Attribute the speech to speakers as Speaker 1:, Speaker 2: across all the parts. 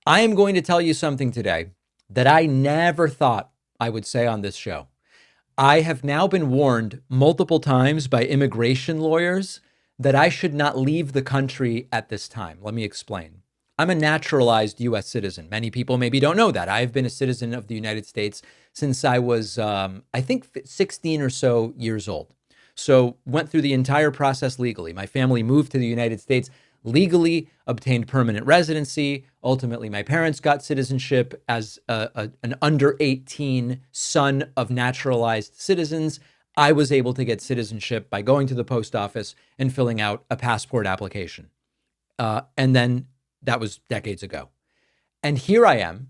Speaker 1: I am going to tell you something today that I never thought I would say on this show. I have now been warned multiple times by immigration lawyers that I should not leave the country at this time. Let me explain. I'm a naturalized US citizen. Many people maybe don't know that. I've been a citizen of the United States since I was, I think, 16 or so years old. So went through the entire process legally. My family moved to the United States legally, obtained permanent residency. Ultimately, my parents got citizenship as an under 18 son of naturalized citizens. I was able to get citizenship by going to the post office and filling out a passport application. And then that was decades ago. And here I am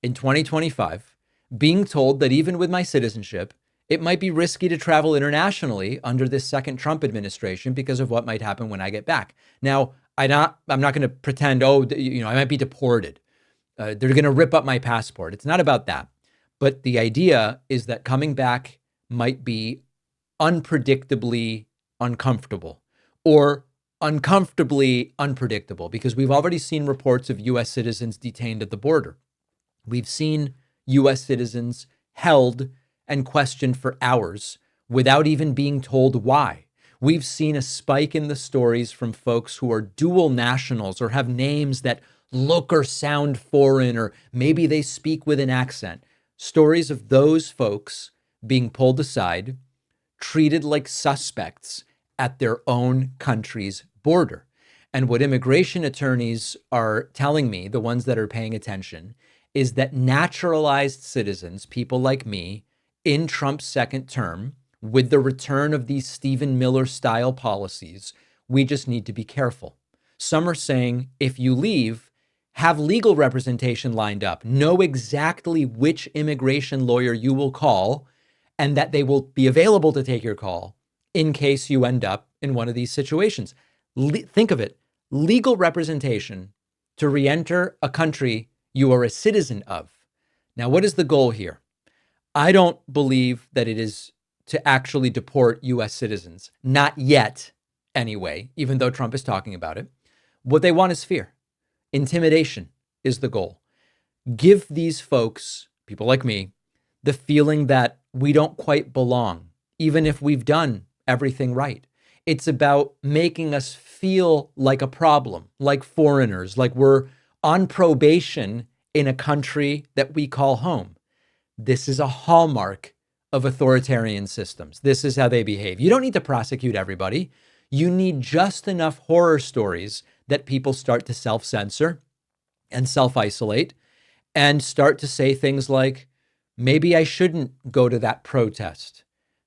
Speaker 1: in 2025 being told that even with my citizenship, it might be risky to travel internationally under this second Trump administration because of what might happen when I get back. Now, I'm not going to pretend, I might be deported. They're going to rip up my passport. It's not about that. But the idea is that coming back might be unpredictably uncomfortable or uncomfortably unpredictable because we've already seen reports of US citizens detained at the border. We've seen US citizens held and questioned for hours without even being told why. We've seen a spike in the stories from folks who are dual nationals or have names that look or sound foreign, or maybe they speak with an accent. Stories of those folks being pulled aside, treated like suspects at their own country's border. And what immigration attorneys are telling me, the ones that are paying attention, is that naturalized citizens, people like me, in Trump's second term, with the return of these Stephen Miller style policies, we just need to be careful. Some are saying if you leave, have legal representation lined up, know exactly which immigration lawyer you will call, and that they will be available to take your call in case you end up in one of these situations. Think of it, legal representation to re-enter a country you are a citizen of. Now, what is the goal here? I don't believe that it is to actually deport US citizens. Not yet, anyway, even though Trump is talking about it. What they want is fear. Intimidation is the goal. Give these folks, people like me, the feeling that we don't quite belong, even if we've done everything right. It's about making us feel like a problem, like foreigners, like we're on probation in a country that we call home. This is a hallmark of authoritarian systems. This is how they behave. You don't need to prosecute everybody. You need just enough horror stories that people start to self-censor and self-isolate and start to say things like, maybe I shouldn't go to that protest.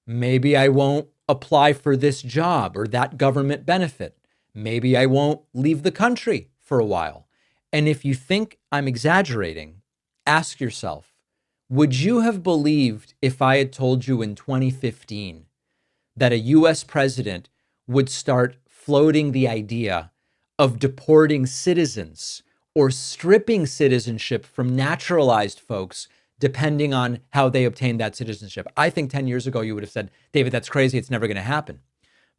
Speaker 1: Maybe I won't apply for this job or that government benefit. Maybe I won't leave the country for a while. And if you think I'm exaggerating, ask yourself, would you have believed if I had told you in 2015 that a US president would start floating the idea of deporting citizens or stripping citizenship from naturalized folks depending on how they obtain that citizenship? I think 10 years ago, you would have said, David, that's crazy. It's never going to happen.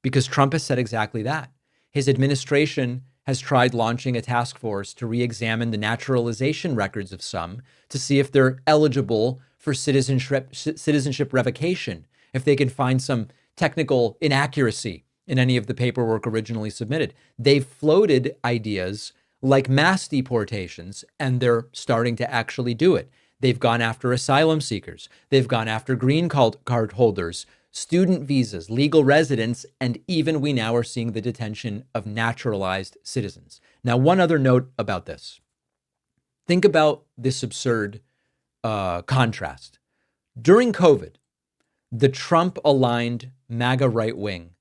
Speaker 1: Because Trump has said exactly that. His administration has tried launching a task force to re-examine the naturalization records of some to see if they're eligible for citizenship revocation, if they can find some technical inaccuracy in any of the paperwork originally submitted. They've floated ideas like mass deportations, and they're starting to actually do it. They've gone after asylum seekers. They've gone after green card holders, student visas, legal residents, and even we now are seeing the detention of naturalized citizens. Now, one other note about this. Think about this absurd contrast. During COVID, the Trump-aligned MAGA right wing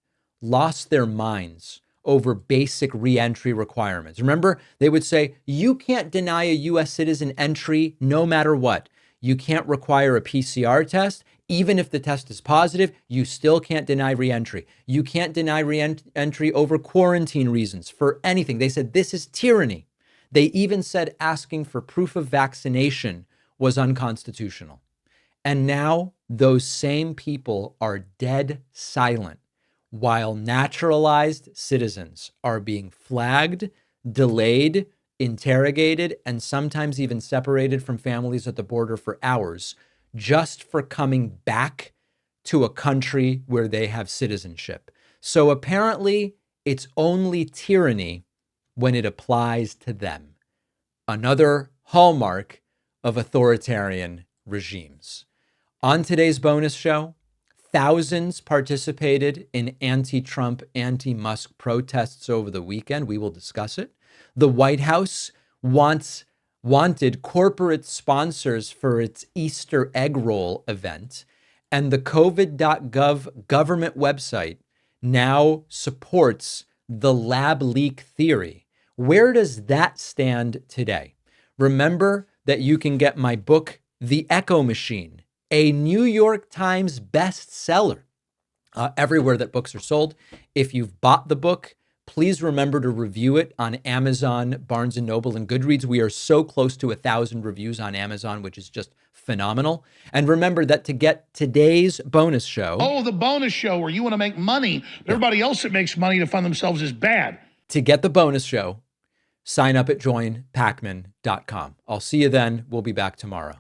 Speaker 1: lost their minds over basic reentry requirements. Remember, they would say, you can't deny a US citizen entry no matter what. You can't require a PCR test. Even if the test is positive, you still can't deny reentry. You can't deny reentry over quarantine reasons for anything. They said this is tyranny. They even said asking for proof of vaccination was unconstitutional. And now those same people are dead silent while naturalized citizens are being flagged, delayed, interrogated, and sometimes even separated from families at the border for hours just for coming back to a country where they have citizenship. So apparently, it's only tyranny when it applies to them. Another hallmark of authoritarian regimes. On today's bonus show, thousands participated in anti-Trump, anti-Musk protests over the weekend. We will discuss it. The White House wanted corporate sponsors for its Easter egg roll event, and the COVID.gov government website now supports the lab leak theory. Where does that stand today? Remember that you can get my book, The Echo Machine, a New York Times bestseller, everywhere that books are sold. If you've bought the book, please remember to review it on Amazon, Barnes & Noble, and Goodreads. We are so close to 1,000 reviews on Amazon, which is just phenomenal. And remember that to get today's bonus show...
Speaker 2: Oh, the bonus show where you want to make money, but everybody else that makes money to fund themselves is bad.
Speaker 1: To get the bonus show, sign up at joinpacman.com. I'll see you then. We'll be back tomorrow.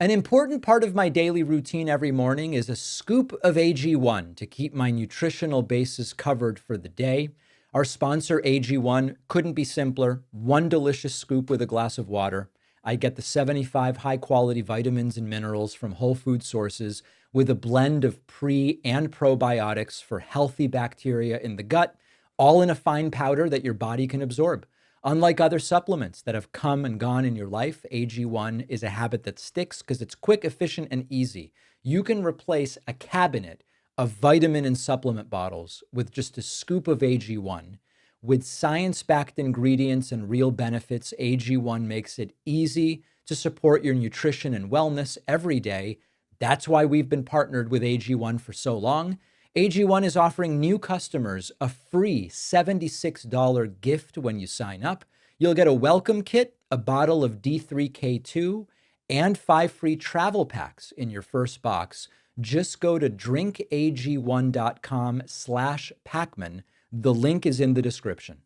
Speaker 1: An important part of my daily routine every morning is a scoop of AG1 to keep my nutritional bases covered for the day. Our sponsor, AG1, couldn't be simpler. One delicious scoop with a glass of water. I get the 75 high-quality vitamins and minerals from whole food sources with a blend of pre- and probiotics for healthy bacteria in the gut, all in a fine powder that your body can absorb. Unlike other supplements that have come and gone in your life, AG1 is a habit that sticks because it's quick, efficient, and easy. You can replace a cabinet of vitamin and supplement bottles with just a scoop of AG1. With science-backed ingredients and real benefits, AG1 makes it easy to support your nutrition and wellness every day. That's why we've been partnered with AG1 for so long. AG1 is offering new customers a free $76 gift when you sign up. You'll get a welcome kit, a bottle of D3K2, and 5 free travel packs in your first box. Just go to drinkag1.com/Pacman. The link is in the description.